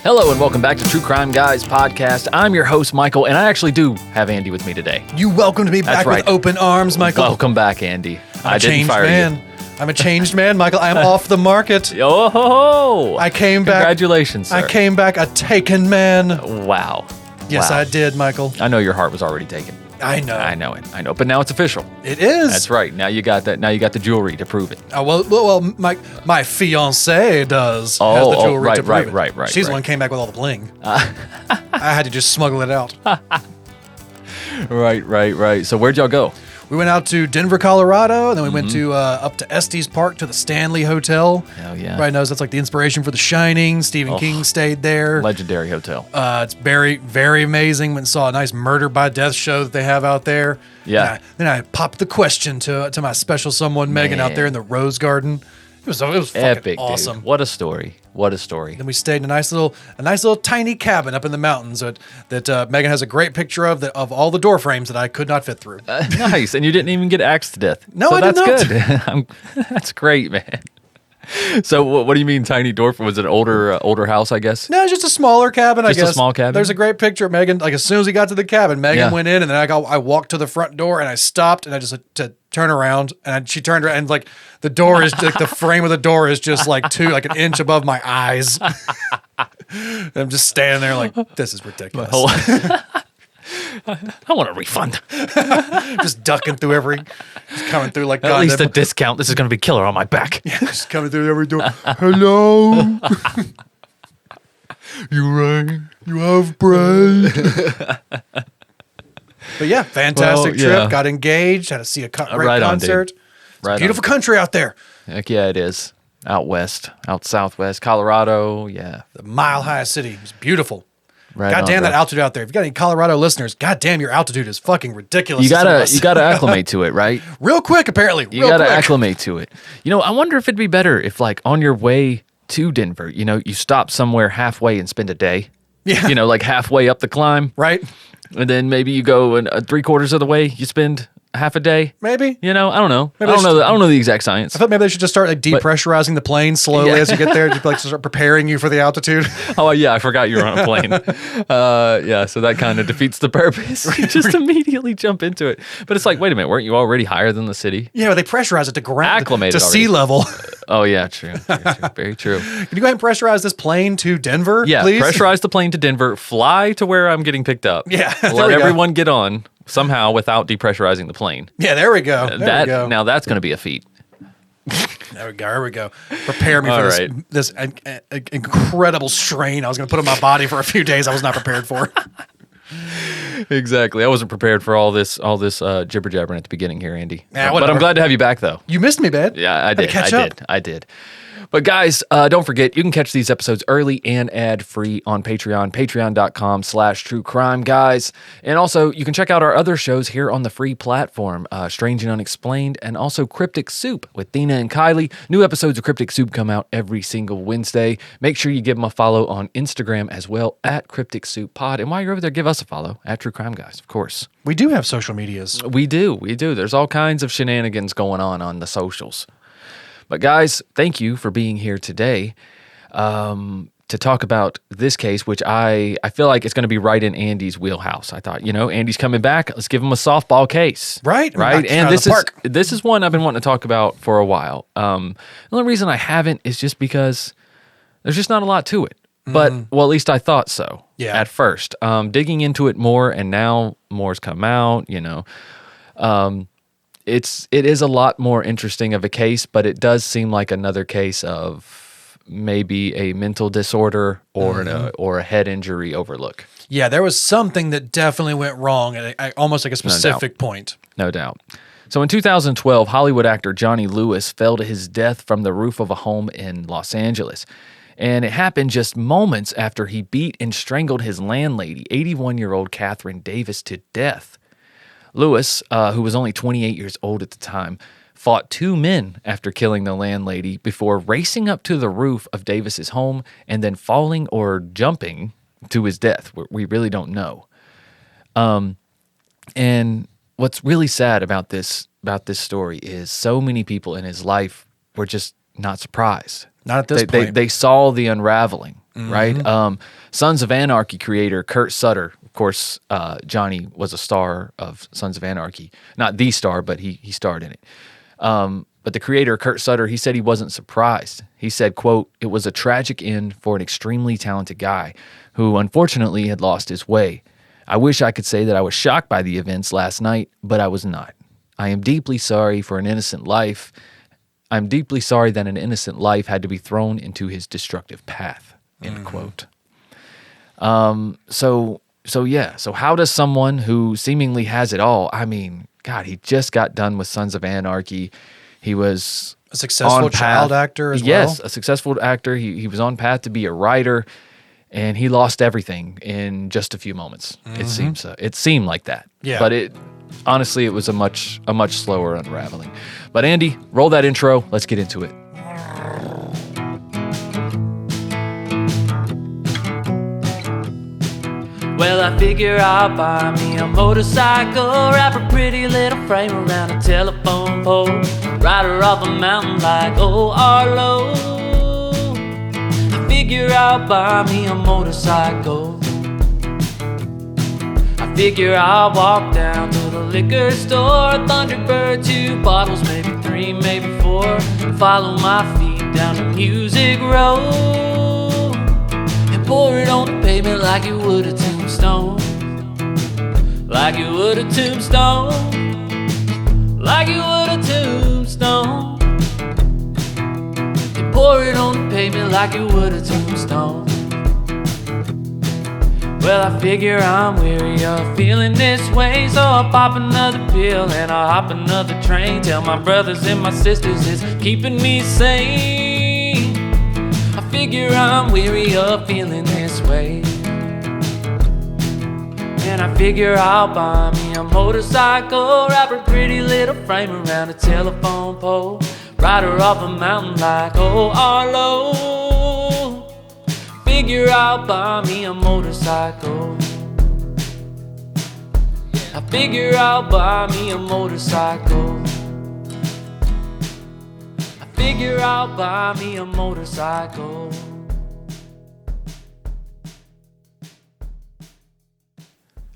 Hello and welcome back to True Crime Guys podcast. I'm your host, Michael, and I actually do have Andy with me today. You welcomed me back with open arms, Michael. Welcome back, Andy. I didn't fire you. I'm a changed man, Michael. I'm off the market. Yo ho ho! I came back. Congratulations, sir. I came back a taken man. Wow. Yes, wow. I did, Michael. I know your heart was already taken. I know. I know it. I know. But now it's official. It is. That's right. Now you got that. Now you got the jewelry to prove it. Oh, well, my fiancée does has the jewelry to prove it. Right. She's the one who came back with all the bling. I had to just smuggle it out. Right. So where'd y'all go? We went out to Denver, Colorado, and then we went to up to Estes Park to the Stanley Hotel. Hell yeah. Everybody knows that's like the inspiration for The Shining. Stephen King stayed there. Legendary hotel. It's very, very amazing. Went and saw a nice murder by death show that they have out there. Yeah. Then I popped the question to my special someone, Megan, out there in the Rose Garden. It was fucking Epic, awesome. Dude. What a story. What a story. Then we stayed in a nice little tiny cabin up in the mountains that Megan has a great picture of all the door frames that I could not fit through. Nice. And you didn't even get axed to death. No, so I did not. That's good. That's great, man. So what do you mean tiny door? Was it an older house, I guess? No, just a smaller cabin, I guess. Just a small cabin? There's a great picture of Megan. Like, as soon as we got to the cabin, Megan went in, and then I walked to the front door, and I stopped, and I just to turn around, and she turned around, and like the door is like the frame of the door is just like an inch above my eyes. And I'm just standing there like, this is ridiculous. I want a refund. Just ducking through just coming through like at least a discount. This is going to be killer on my back. Yeah, just coming through every door. Hello. You rang. You have bread. But yeah, fantastic trip. Yeah. Got engaged. Had to see a great right on, concert. dude. It's a beautiful country out there. Heck yeah, it is. Out west, out southwest, Colorado. Yeah, The Mile High City. It's beautiful. right. God damn on, that bro. altitude out there. If you got any Colorado listeners, god damn your altitude is fucking ridiculous. You gotta acclimate to it, right? Real quick, apparently. You gotta acclimate to it. You know, I wonder if it'd be better if, like, on your way to Denver, you know, you stop somewhere halfway and spend a day. Yeah. You know, like halfway up the climb. Right? And then maybe you go and 3/4 of the way, you spend half a day. Maybe. You know, I don't know. Maybe I don't know the exact science. I thought maybe they should just start like depressurizing the plane slowly as you get there, just like start preparing you for the altitude. Oh yeah, I forgot you were on a plane. Yeah, so that kind of defeats the purpose. You just immediately jump into it. But it's like, wait a minute, weren't you already higher than the city? Yeah, but they pressurize it to ground, Acclimated to already. sea level. Oh yeah, true. Very true. Can you go ahead and pressurize this plane to Denver, Yeah, please? pressurize the plane to Denver, fly to where I'm getting picked up. Yeah, there let we go. everyone get on somehow without depressurizing the plane. Yeah, there we go. There we go. Now that's going to be a feat. There we go. There we go. Prepare me for All this, right. this incredible strain I was going to put on my body for a few days I was not prepared for. Exactly. I wasn't prepared for all this jibber jabbering at the beginning here, Andy. Yeah, but whatever. I'm glad to have you back, though. You missed me, babe. Yeah, I did. Catch up. I did. But guys, don't forget, you can catch these episodes early and ad-free on Patreon, patreon.com/True Crime Guys. And also, you can check out our other shows here on the free platform, Strange and Unexplained, and also Cryptic Soup with Dina and Kylie. New episodes of Cryptic Soup come out every single Wednesday. Make sure you give them a follow on Instagram as well, at Cryptic Soup Pod. And while you're over there, give us a follow, at True Crime Guys, of course. We do have social medias. We do. There's all kinds of shenanigans going on the socials. But guys, thank you for being here today to talk about this case, which I feel like it's going to be right in Andy's wheelhouse. I thought, Andy's coming back. Let's give him a softball case. Right. Right. And this is one I've been wanting to talk about for a while. The only reason I haven't is just because there's just not a lot to it. But, well, at least I thought so at first. Digging into it more, and now more's come out, it is a lot more interesting of a case, but it does seem like another case of maybe a mental disorder or a head injury overlook. Yeah, there was something that definitely went wrong at almost like a specific point. No doubt. So in 2012, Hollywood actor Johnny Lewis fell to his death from the roof of a home in Los Angeles. And it happened just moments after he beat and strangled his landlady, 81-year-old Catherine Davis, to death. Lewis, who was only 28 years old at the time, fought two men after killing the landlady before racing up to the roof of Davis's home and then falling or jumping to his death. We really don't know. And what's really sad about this story is so many people in his life were just not surprised. Not at this point. They saw the unraveling. right? Sons of Anarchy creator Kurt Sutter, of course, Johnny was a star of Sons of Anarchy. Not the star, but he starred in it. But the creator, Kurt Sutter, he said he wasn't surprised. He said, quote, "It was a tragic end for an extremely talented guy who unfortunately had lost his way. I wish I could say that I was shocked by the events last night, but I was not. I am deeply sorry for an innocent life. I'm deeply sorry that an innocent life had to be thrown into his destructive path," end quote. So how does someone who seemingly has it all, I mean, God, he just got done with Sons of Anarchy. He was a successful child actor as well. Yes, a successful actor. He was on path to be a writer, and he lost everything in just a few moments. It seemed like that. Yeah. But honestly, it was a much slower unraveling. But Andy, roll that intro. Let's get into it. Well, I figure I'll buy me a motorcycle, wrap a pretty little frame around a telephone pole, ride her off a mountain like old Arlo. I figure I'll buy me a motorcycle. I figure I'll walk down to the liquor store, Thunderbird, 2 bottles, maybe 3, maybe 4, follow my feet down the Music Road, and pour it on the pavement like you would a tombstone, like you would a tombstone, like you would a tombstone, and pour it on the pavement like you would a tombstone. Well, I figure I'm weary of feeling this way, so I'll pop another pill and I'll hop another train. Tell my brothers and my sisters it's keeping me sane. I figure I'm weary of feeling this way, and I figure I'll buy me a motorcycle, wrap a pretty little frame around a telephone pole, ride her off a mountain like old Arlo. Figure I'll buy me a motorcycle. I figure I'll buy me a motorcycle. I figure I'll buy me a motorcycle.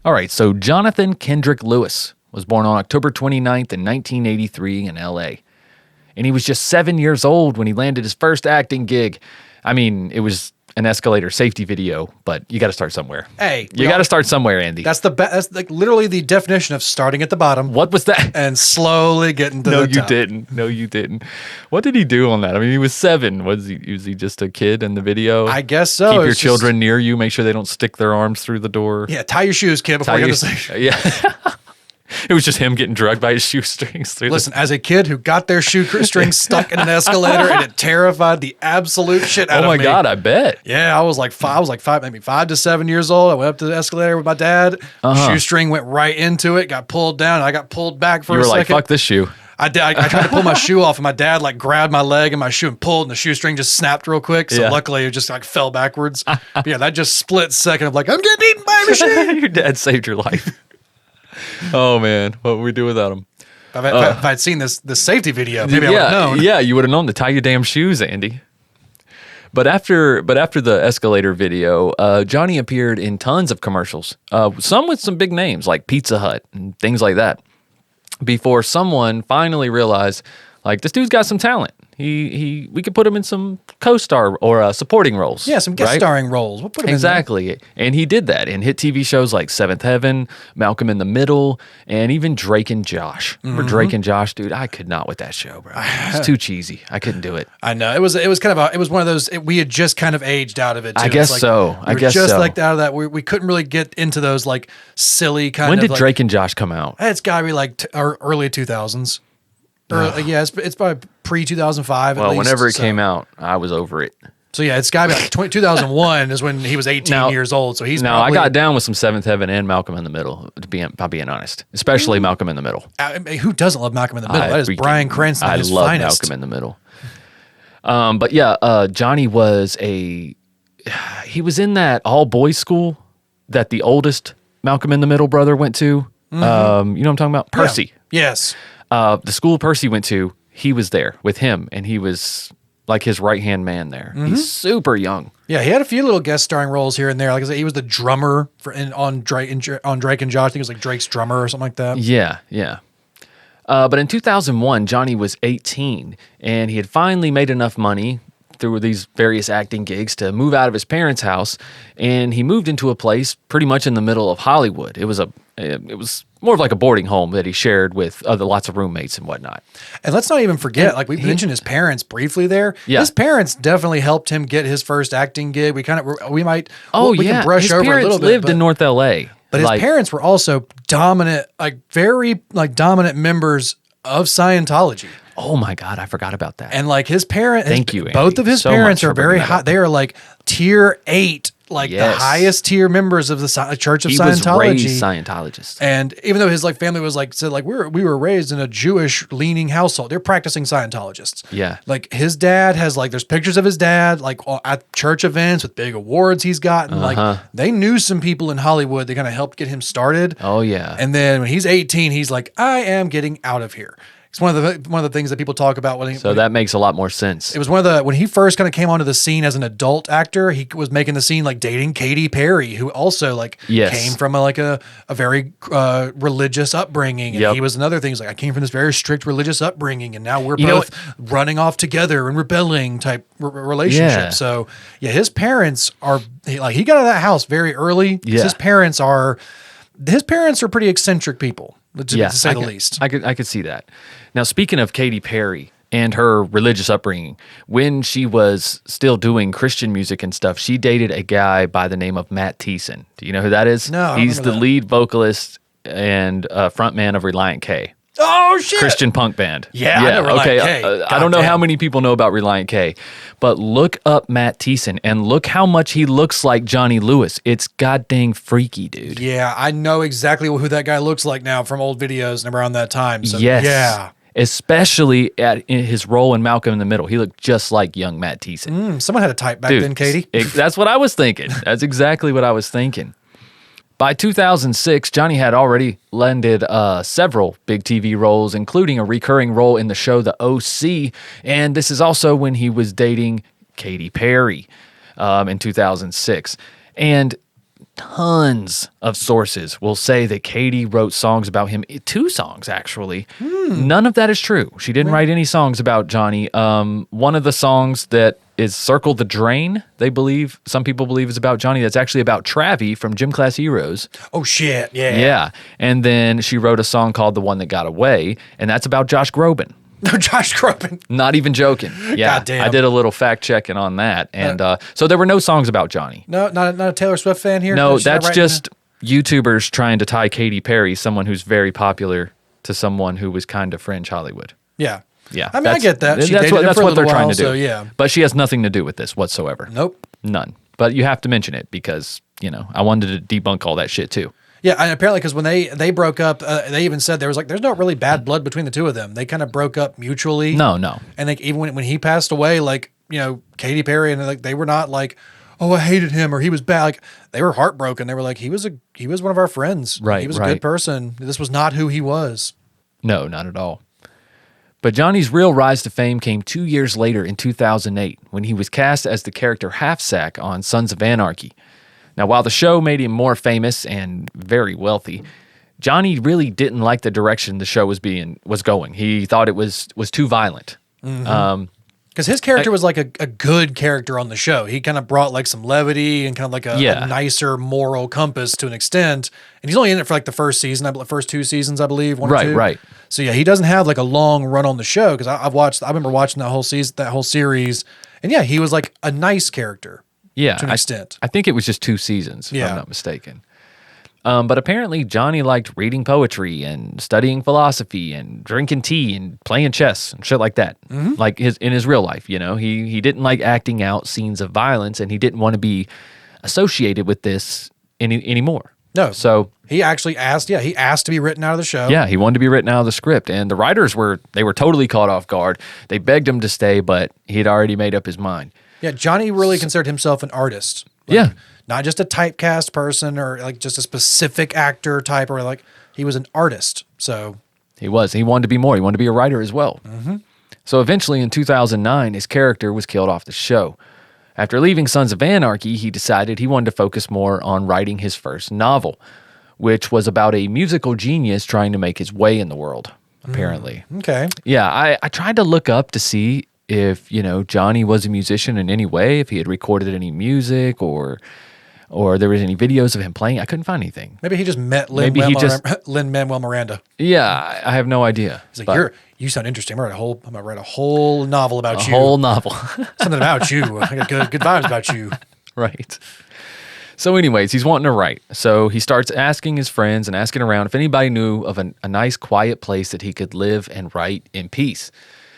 All right, so Jonathan Kendrick Lewis was born on October 29th in 1983 in L.A. And he was just 7 years old when he landed his first acting gig. I mean, it was an escalator safety video, but you got to start somewhere. Hey, you got to start somewhere, Andy. That's that's like literally the definition of starting at the bottom. What was that? And slowly getting to the top. No, you didn't. What did he do on that? I mean, he was 7. Was he just a kid in the video? I guess so. Keep your children near you. Make sure they don't stick their arms through the door. Yeah, tie your shoes, kid, before you go to sleep. Yeah. It was just him getting drugged by his shoestrings. Listen, as a kid who got their shoestrings stuck in an escalator and it terrified the absolute shit out of me. Oh my God, I bet. Yeah, I was like 5, maybe 5 to 7 years old. I went up to the escalator with my dad. Shoestring went right into it, got pulled down, and I got pulled back for a second. You were like, fuck this shoe. I tried to pull my shoe off, and my dad like grabbed my leg and my shoe and pulled, and the shoestring just snapped real quick. So luckily, it just like fell backwards. But yeah, that just split second of like, I'm getting eaten by a machine. Your dad saved your life. Oh man, what would we do without him? If I'd seen this safety video, maybe I would have known. Yeah, you would have known to tie your damn shoes, Andy. But after the escalator video, Johnny appeared in tons of commercials, some with some big names like Pizza Hut and things like that, before someone finally realized, like, this dude's got some talent. We could put him in some co-star or supporting roles. Yeah, some guest starring roles. We'll put him exactly. In there. And he did that in hit TV shows like Seventh Heaven, Malcolm in the Middle, and even Drake and Josh. Remember Drake and Josh, dude? I could not with that show, bro. It's too cheesy. I couldn't do it. I know. It was one of those, we had just kind of aged out of it too. I guess so. I guess just like out of that. We couldn't really get into those like silly kind of. When did Drake and Josh come out? It's got to be like early 2000s. Yeah, it's probably pre-2005 well, whenever it came out, I was over it. So yeah, it's got to be like 2001 is when he was 18 years old. So he's I got down with some Seventh Heaven and Malcolm in the Middle, by being honest. Especially Malcolm in the Middle. Who doesn't love Malcolm in the Middle? That is Bryan Cranston at his finest. I love Malcolm in the Middle. But yeah, Johnny was he was in that all-boys school that the oldest Malcolm in the Middle brother went to. You know what I'm talking about? Percy. Yeah. Yes. The school Percy went to, he was there with him, and he was like his right-hand man there. He's super young. Yeah, he had a few little guest starring roles here and there. Like I said, he was the drummer on Drake and Josh. I think it was like Drake's drummer or something like that. Yeah, yeah. But in 2001, Johnny was 18, and he had finally made enough money through these various acting gigs to move out of his parents' house, and he moved into a place pretty much in the middle of Hollywood. It was more of like a boarding home that he shared with lots of roommates and whatnot. And let's not even forget, like we mentioned his parents briefly there. Yeah. His parents definitely helped him get his first acting gig. We can brush His over a parents little bit. lived in North LA. But his parents were also dominant, like very like dominant members of Scientology. Oh my God, I forgot about that. And like his parents, Thank you, both Andy, of his so parents much are for bringing very that high. up. They are like tier 8, like the highest tier members of the Church of He Scientology. was raised Scientologist. And even though his like family was like said like we were raised in a Jewish leaning household, they're practicing Scientologists. Yeah. Like his dad has like there's pictures of his dad like at church events with big awards he's gotten. Like they knew some people in Hollywood. They kind of helped get him started. Oh yeah. And then when he's 18, he's like, I am getting out of here. It's one of the things that people talk about that makes a lot more sense. it was when he first kind of came onto the scene as an adult actor, he was making the scene like dating Katy Perry, who also like came from a very religious upbringing. And he was another thing. He's like, I came from this very strict religious upbringing, and now we're both running off together and rebelling type relationship. Yeah. So yeah, his parents are he got out of that house very early. Yeah. His parents are pretty eccentric people, to say the least. I could see that. Now, speaking of Katy Perry and her religious upbringing, when she was still doing Christian music and stuff, she dated a guy by the name of Matt Thiessen. Do you know who that is? No, I don't he's remember the that. lead vocalist and frontman of Reliant K. Oh shit! Christian punk band. Yeah, I know Reliant K. I don't know how Goddamn. many people know about Reliant K, but look up Matt Thiessen and look how much he looks like Johnny Lewis. It's goddamn freaky, dude. Yeah, I know exactly who that guy looks like now from old videos and around that time. So Yes. yeah. Especially in his role in Malcolm in the Middle. He looked just like young Matt Thiessen. Someone had a type back Dude, then, Katie. That's what I was thinking. That's exactly what I was thinking. By 2006, Johnny had already landed several big TV roles, including a recurring role in the show The OC, and this is also when he was dating Katy Perry in 2006. And tons of sources will say that Katy wrote songs about him. 2 songs, actually. None of that is true. She didn't write any songs about Johnny. One of the songs that is Circle the Drain, some people believe is about Johnny. That's actually about Travie from Gym Class Heroes. Oh shit! Yeah. Yeah. And then she wrote a song called The One That Got Away, and that's about Josh Groban. No, Josh Groban. Not even joking. Yeah. Goddamn. I did a little fact checking on that. And so there were no songs about Johnny. No, not a Taylor Swift fan here. No, She's not that's writing just YouTubers trying to tie Katy Perry, someone who's very popular, to someone who was kind of fringe Hollywood. Yeah. Yeah. I mean, I get that. She dated him that's for a what little they're trying while, to do. so yeah. But she has nothing to do with this whatsoever. Nope. None. But you have to mention it because, I wanted to debunk all that shit too. Yeah, and apparently because when they broke up, they even said there's not really bad blood between the two of them. They kind of broke up mutually. No. And like even when he passed away, like Katy Perry and like they were not like, oh, I hated him or he was bad. Like they were heartbroken. They were like, he was one of our friends. Right, He was a right. good person. This was not who he was. No, not at all. But Johnny's real rise to fame came 2 years later in 2008 when he was cast as the character Half-Sack on Sons of Anarchy. Now, while the show made him more famous and very wealthy, Johnny really didn't like the direction the show was going. He thought it was too violent. Because his character was like a good character on the show. He kind of brought like some levity and kind of like a nicer moral compass to an extent. And he's only in it for like the first 2 seasons, I believe. One or two. Right. So yeah, he doesn't have like a long run on the show because I remember watching that whole series. And yeah, he was like a nice character. Yeah, to an extent. I think it was just 2 seasons, if Yeah. I'm not mistaken. But apparently Johnny liked reading poetry and studying philosophy and drinking tea and playing chess and shit like that. Like in his real life, he didn't like acting out scenes of violence and he didn't want to be associated with this anymore. No. So he actually asked to be written out of the show. yeah, he wanted to be written out of the script, and the writers were totally caught off guard. They begged him to stay, but he'd already made up his mind. Yeah, Johnny really considered himself an artist. Yeah. Not just a typecast person or like just a specific actor type, or like he was an artist. So He wanted to be more. He wanted to be a writer as well. So eventually in 2009, his character was killed off the show. After leaving Sons of Anarchy, he decided he wanted to focus more on writing his first novel, which was about a musical genius trying to make his way in the world, apparently. Okay. Yeah, I tried to look up to see if, Johnny was a musician in any way, if he had recorded any music or there was any videos of him playing. I couldn't find anything. Maybe he just met Lin-Manuel Miranda. Yeah, I have no idea. He's like, you sound interesting. I'm gonna write a whole novel about you. A whole novel. Something about you. I got good vibes about you. Right. So anyways, he's wanting to write. So he starts asking his friends and asking around if anybody knew of a nice quiet place that he could live and write in peace.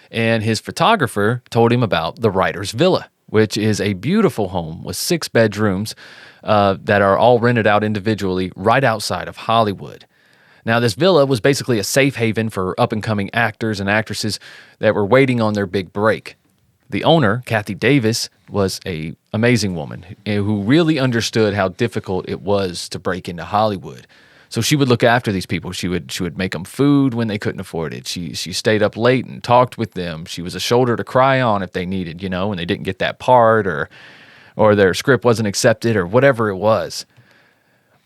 And his photographer told him about the Writer's Villa, which is a beautiful home with 6 bedrooms that are all rented out individually right outside of Hollywood. Now, this villa was basically a safe haven for up-and-coming actors and actresses that were waiting on their big break. The owner, Kathy Davis, was an amazing woman who really understood how difficult it was to break into Hollywood. So she would look after these people. She would make them food when they couldn't afford it. She stayed up late and talked with them. She was a shoulder to cry on if they needed, when they didn't get that part or their script wasn't accepted or whatever it was.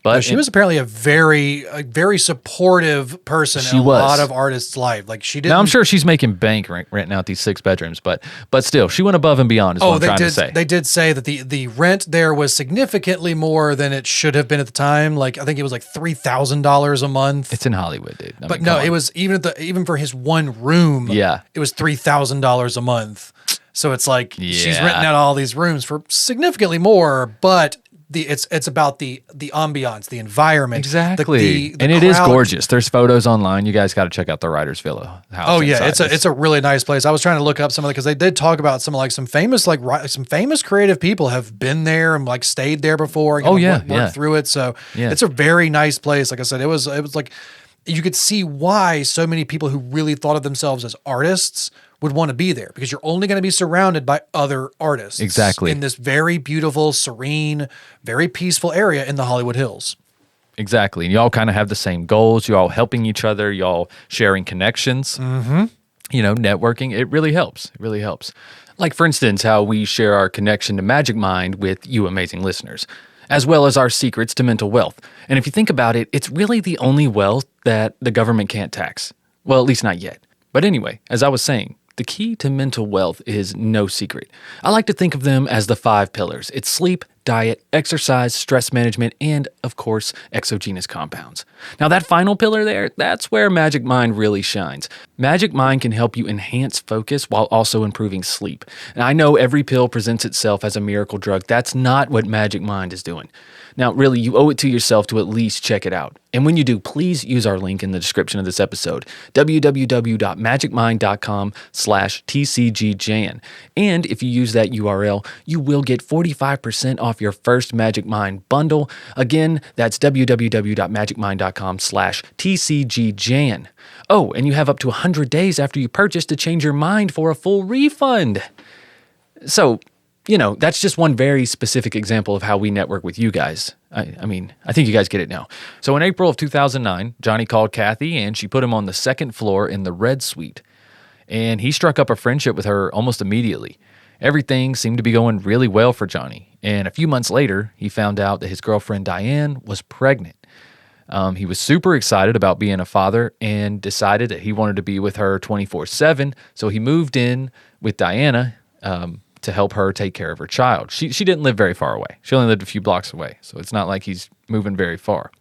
But she was apparently a very supportive person in a lot of artists' life. Like she didn't. Now I'm sure she's making bank renting out these 6 bedrooms, but still, she went above and beyond. Is what I'm trying to say. They did say that the rent there was significantly more than it should have been at the time. Like I think it was like $3,000 a month. It's in Hollywood, dude. But no, it was even for his one room. Yeah, it was $3,000 a month. So it's like she's renting out all these rooms for significantly more, but. It's about the ambiance, the environment. Exactly. The and it is gorgeous. There's photos online. You guys got to check out the Writer's Villa house. Oh yeah, it's a really nice place. I was trying to look up some of it because they did talk about some famous creative people have been there and like stayed there before. And worked through it. So it's a very nice place. Like I said, it was like you could see why so many people who really thought of themselves as artists would want to be there because you're only going to be surrounded by other artists. Exactly. In this very beautiful, serene, very peaceful area in the Hollywood Hills. Exactly. And y'all kind of have the same goals. You're all helping each other. Y'all sharing connections. Mm-hmm. Networking. It really helps. It really helps. Like, for instance, how we share our connection to Magic Mind with you amazing listeners, as well as our secrets to mental wealth. And if you think about it, it's really the only wealth that the government can't tax. Well, at least not yet. But anyway, as I was saying, the key to mental wealth is no secret. I like to think of them as the 5 pillars. It's sleep, diet, exercise, stress management, and, of course, exogenous compounds. Now, that final pillar there, that's where Magic Mind really shines. Magic Mind can help you enhance focus while also improving sleep. And I know every pill presents itself as a miracle drug. That's not what Magic Mind is doing. Now, really, you owe it to yourself to at least check it out. And when you do, please use our link in the description of this episode, www.magicmind.com/TCGJan. And if you use that URL, you will get 45% off your first Magic Mind bundle. Again, that's www.magicmind.com/TCGJan. Oh, and you have up to 100 days after you purchase to change your mind for a full refund. So, that's just one very specific example of how we network with you guys. I think you guys get it now. So in April of 2009, Johnny called Kathy and she put him on the 2nd floor in the Red Suite. And he struck up a friendship with her almost immediately. Everything seemed to be going really well for Johnny. And a few months later, he found out that his girlfriend Diane was pregnant. He was super excited about being a father and decided that he wanted to be with her 24/7. So he moved in with Diana, to help her take care of her child. She didn't live very far away. She only lived a few blocks away. So it's not like he's moving very far.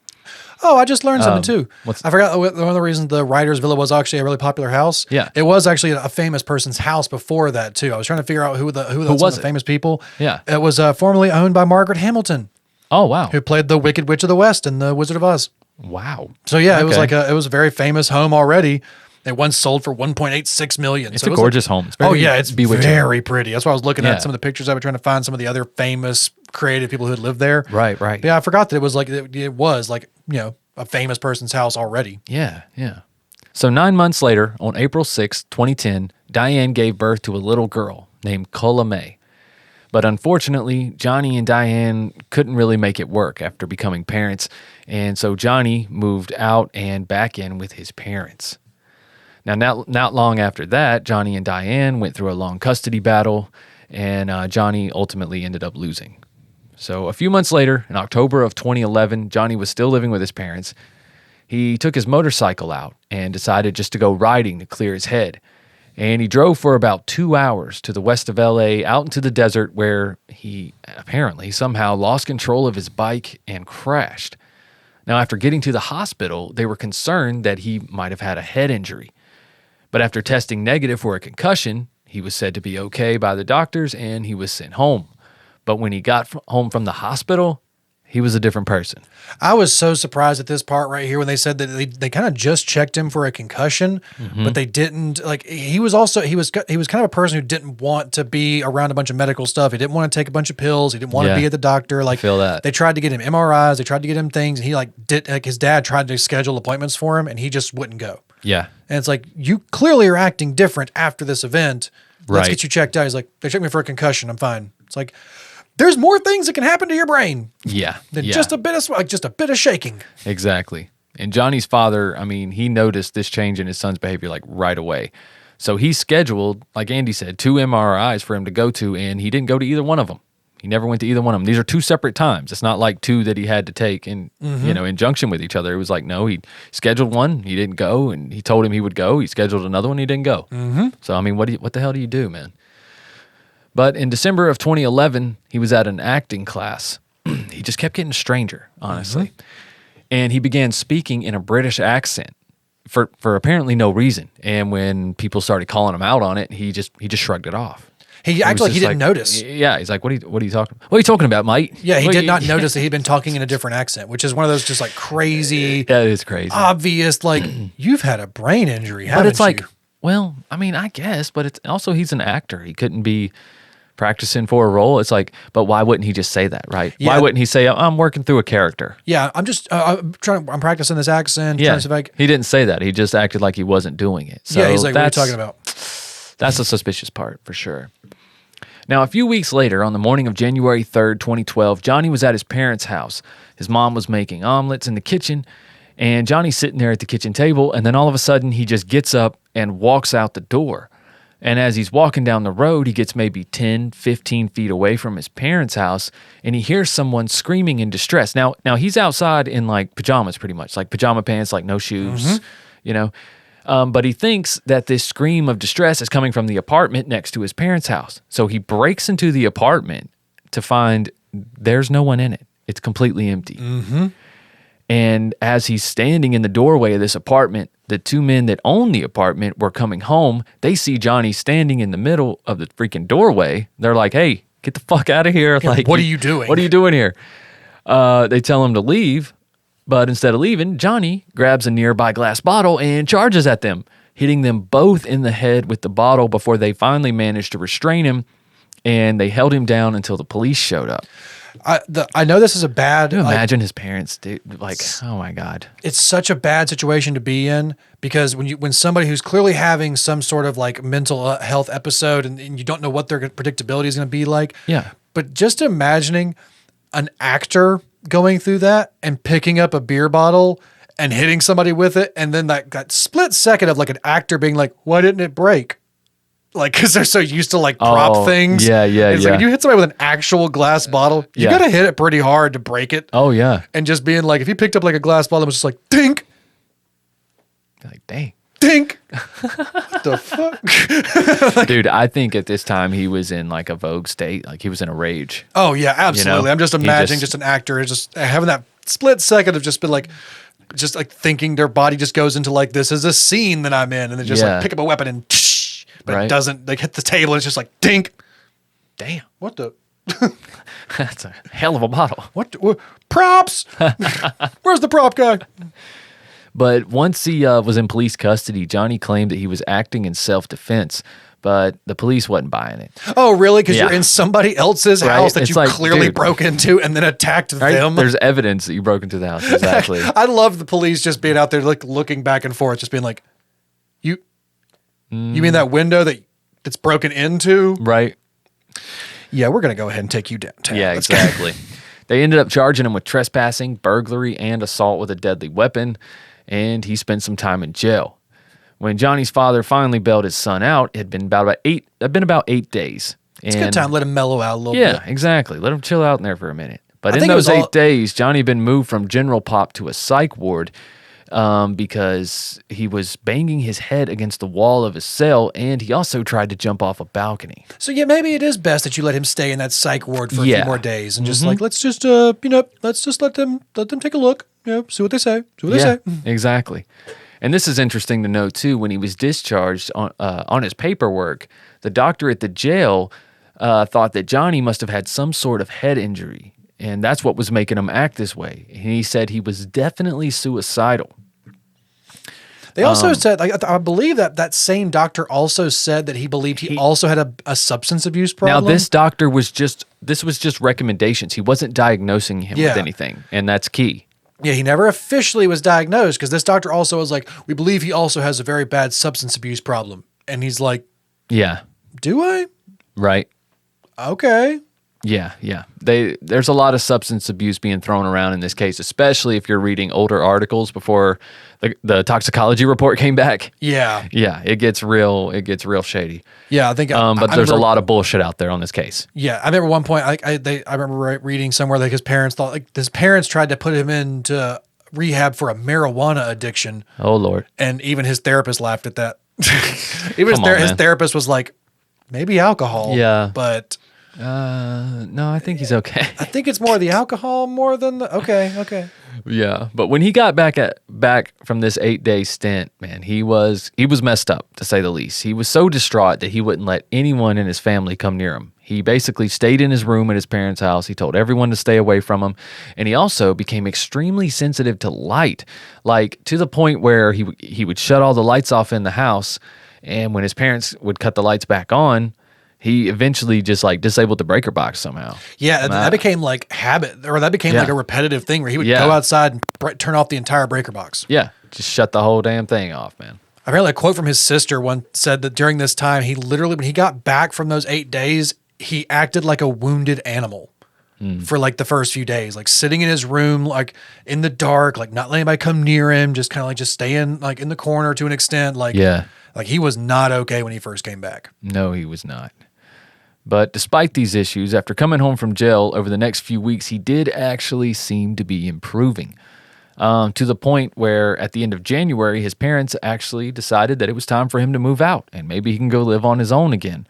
Oh, I just learned something too. I forgot one of the reasons the Writer's Villa was actually a really popular house. Yeah. It was actually a famous person's house before that too. I was trying to figure out who was the famous people. Yeah. It was formerly owned by Margaret Hamilton. Oh, wow. Who played the Wicked Witch of the West in The Wizard of Oz. Wow. So yeah, it was it was a very famous home already. It once sold for $1.86 million. It's a gorgeous home. It's bewitching. Very pretty. That's why I was looking at some of the pictures. I was trying to find some of the other famous creative people who had lived there. Right. But yeah, I forgot that it was a famous person's house already. Yeah. So 9 months later, on April 6, 2010, Diane gave birth to a little girl named Cola May. But unfortunately, Johnny and Diane couldn't really make it work after becoming parents, and so Johnny moved out and back in with his parents. Now, not long after that, Johnny and Diane went through a long custody battle, and Johnny ultimately ended up losing. So a few months later, in October of 2011, Johnny was still living with his parents. He took his motorcycle out and decided just to go riding to clear his head. And he drove for about 2 hours to the west of LA, out into the desert, where he apparently somehow lost control of his bike and crashed. Now, after getting to the hospital, they were concerned that he might have had a head injury. But after testing negative for a concussion, he was said to be okay by the doctors and he was sent home. But when he got home from the hospital, he was a different person. I was so surprised at this part right here when they said that they kind of just checked him for a concussion, but they didn't. Like he was kind of a person who didn't want to be around a bunch of medical stuff. He didn't want to take a bunch of pills. He didn't want to be at the doctor. Like, I feel that. They tried to get him MRIs. They tried to get him things, and he his dad tried to schedule appointments for him, and he just wouldn't go. Yeah. And it's like, you clearly are acting different after this event. Let's Right. get you checked out. He's like, they checked me for a concussion. I'm fine. It's like, there's more things that can happen to your brain Yeah. than just a bit of shaking. Exactly. And Johnny's father, I mean, he noticed this change in his son's behavior like right away. So he scheduled, like Andy said, 2 MRIs for him to go to, and he didn't go to either one of them. He never went to either one of them. These are 2 separate times. It's not like 2 that he had to take in, in junction with each other. It was like, no, he scheduled one, he didn't go, and he told him he would go. He scheduled another one, he didn't go. So, I mean, what the hell do you do, man? But in December of 2011, he was at an acting class. He just kept getting stranger, honestly. And he began speaking in a British accent for apparently no reason. And when people started calling him out on it, he just shrugged it off. He acted like he didn't notice. Yeah, he's like, what are you talking about? What are you talking about, mate? Yeah, he did not notice that he'd been talking in a different accent, which is one of those just like crazy, That is crazy. obvious, like, you've had a brain injury, haven't But it's like, you? well, I mean, I guess, but it's also he's an actor. He couldn't be practicing for a role. It's like, but why wouldn't he just say that, right? Yeah. Why wouldn't he say, I'm working through a character? Yeah, I'm just, I'm practicing this accent. Yeah, Trying to see if I he didn't say that. He just acted like he wasn't doing it. So yeah, he's like, what are you that's- talking about? That's the suspicious part for sure. Now, a few weeks later, on the morning of January 3rd, 2012, Johnny was at his parents' house. His mom was making omelets in the kitchen, and Johnny's sitting there at the kitchen table, and then all of a sudden, he just gets up and walks out the door. And as he's walking down the road, he gets maybe 10, 15 feet away from his parents' house, and he hears someone screaming in distress. Now he's outside in like pajamas pretty much, like pajama pants, like no shoes, but he thinks that this scream of distress is coming from the apartment next to his parents' house. So he breaks into the apartment to find there's no one in it. It's completely empty. And as he's standing in the doorway of this apartment, the 2 men that own the apartment were coming home. They see Johnny standing in the middle of the freaking doorway. They're like, hey, get the fuck out of here. Yeah, like, what are you doing? What are you doing here? They tell him to leave, but instead of leaving, Johnny grabs a nearby glass bottle and charges at them, hitting them both in the head with the bottle before they finally managed to restrain him, and they held him down until the police showed up. I know this is a bad. Can you imagine his parents, dude? Like, oh my God. It's such a bad situation to be in because when somebody who's clearly having some sort of like mental health episode and you don't know what their predictability is going to be like. Yeah. But just imagining an actor going through that and picking up a beer bottle and hitting somebody with it, and then that split second of like an actor being like, "Why didn't it break?" Like, because they're so used to like prop things. Yeah. It's like when you hit somebody with an actual glass bottle, you got to hit it pretty hard to break it. Oh, yeah. And just being like, if you picked up like a glass bottle, it was just like, dink, Like, dang. dink. What the fuck? Dude, I think at this time he was in like a Vogue state. Like he was in a rage. Oh, yeah, absolutely. I'm just he imagining just an actor just having that split second of just been like, just like thinking their body just goes into like, this is a scene that I'm in. And then just like pick up a weapon and but it doesn't like hit the table. It's just like, dink. Damn. What the? That's a hell of a bottle. What props? Where's the prop guy? But once he was in police custody, Johnny claimed that he was acting in self-defense, but the police wasn't buying it. Oh, really? Because you're in somebody else's house that It's you like, clearly dude. broke into and then attacked Right? them. There's evidence that you broke into the house. Exactly. I love the police just being out there like looking back and forth, just being like, you mean that window that's broken into? Right. Yeah, we're going to go ahead and take you downtown. Yeah, Let's go. exactly. They ended up charging him with trespassing, burglary, and assault with a deadly weapon, and he spent some time in jail. When Johnny's father finally bailed his son out, it had been about 8 days. It's a good time to let him mellow out a little bit. Yeah, exactly. Let him chill out in there for a minute. But I in think it those was 8 days, Johnny had been moved from general pop to a psych ward because he was banging his head against the wall of his cell, and he also tried to jump off a balcony. So yeah, maybe it is best that you let him stay in that psych ward for a few more days and just let's just let them take a look, see what they say, Exactly. And this is interesting to know too. When he was discharged on his paperwork, the doctor at the jail thought that Johnny must have had some sort of head injury, and that's what was making him act this way. And he said he was definitely suicidal. They also said, I believe that same doctor also said that he believed he also had a substance abuse problem. Now, this doctor was just recommendations. He wasn't diagnosing him with anything, and that's key. Yeah, he never officially was diagnosed because this doctor also was like, we believe he also has a very bad substance abuse problem. And he's like, yeah. Do I? Right. Okay. Yeah. There's a lot of substance abuse being thrown around in this case, especially if you're reading older articles before the toxicology report came back. Yeah. Yeah, it gets real shady. Yeah, I think. But there's a lot of bullshit out there on this case. Yeah, I remember one point. I remember reading somewhere like his parents tried to put him into rehab for a marijuana addiction. Oh Lord! And even his therapist laughed at that. Even his therapist was like, maybe alcohol. Yeah, but. No, I think he's okay. I think it's more the alcohol more than the okay. Yeah, but when he got back from this 8-day stint, man, he was messed up, to say the least. He was so distraught that he wouldn't let anyone in his family come near him. He basically stayed in his room at his parents' house. He told everyone to stay away from him, and he also became extremely sensitive to light, like to the point where he would shut all the lights off in the house, and when his parents would cut the lights back on, he eventually just disabled the breaker box somehow. Yeah, that became like habit, or that became like a repetitive thing where he would go outside and turn off the entire breaker box. Yeah, just shut the whole damn thing off, man. Apparently, a quote from his sister once said that during this time, he literally, when he got back from those 8 days, he acted like a wounded animal for like the first few days, like sitting in his room, like in the dark, like not letting anybody come near him, just kind of like just staying like in the corner to an extent. Like he was not okay when he first came back. No, he was not. But despite these issues, after coming home from jail over the next few weeks, he did actually seem to be improving. To the point where at the end of January, his parents actually decided that it was time for him to move out and maybe he can go live on his own again.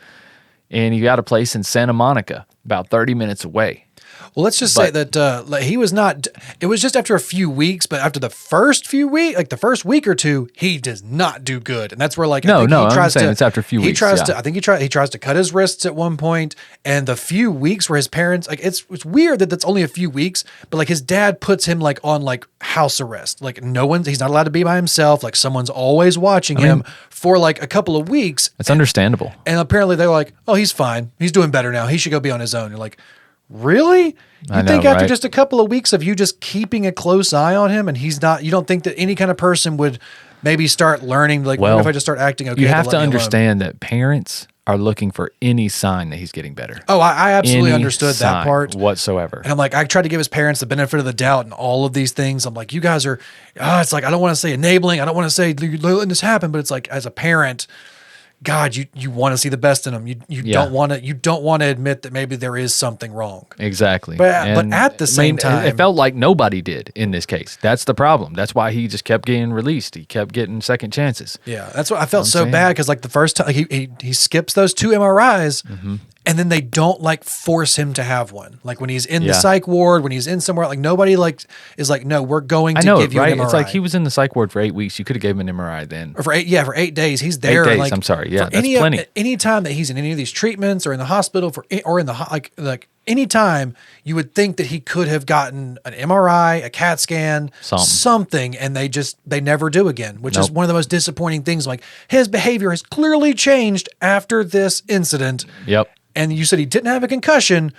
And he got a place in Santa Monica, about 30 minutes away. Well, let's just say that he was not, it was just after a few weeks, but after the first few weeks, like the first week or two, he does not do good. And that's where like, I'm saying it's after a few weeks. He tries to cut his wrists at one point, and the few weeks where his parents, like it's weird that that's only a few weeks, but like his dad puts him like on like house arrest. Like he's not allowed to be by himself. Like someone's always watching him for like a couple of weeks. It's understandable. And apparently they're like, oh, he's fine. He's doing better now. He should go be on his own. You're like, really? You think after just a couple of weeks of you just keeping a close eye on him and he's not, you don't think that any kind of person would maybe start learning, like, what if I just start acting okay? You have to understand that parents are looking for any sign that he's getting better. Oh, I absolutely understood that part whatsoever. And I'm like, I tried to give his parents the benefit of the doubt and all of these things. I'm like, you guys are, it's like, I don't want to say enabling. I don't want to say you're letting this happen, but it's like, as a parent, God, you want to see the best in them. You don't want to admit that maybe there is something wrong. Exactly. But at the same time, it felt like nobody did in this case. That's the problem. That's why he just kept getting released. He kept getting second chances. Yeah, that's what I felt so bad because like the first time he skips those 2 MRIs. And then they don't like force him to have one. Like when he's in the psych ward, when he's in somewhere, like nobody like is like, no, we're going to give you an MRI. It's like he was in the psych ward for 8 weeks. You could have gave him an MRI then. Or for 8 days. He's there. 8 days, like, I'm sorry. Yeah, that's plenty. Any time that he's in any of these treatments or in the hospital or in the like any time, you would think that he could have gotten an MRI, a CAT scan, something, and they never do again, which is one of the most disappointing things. Like his behavior has clearly changed after this incident. Yep. And you said he didn't have a concussion,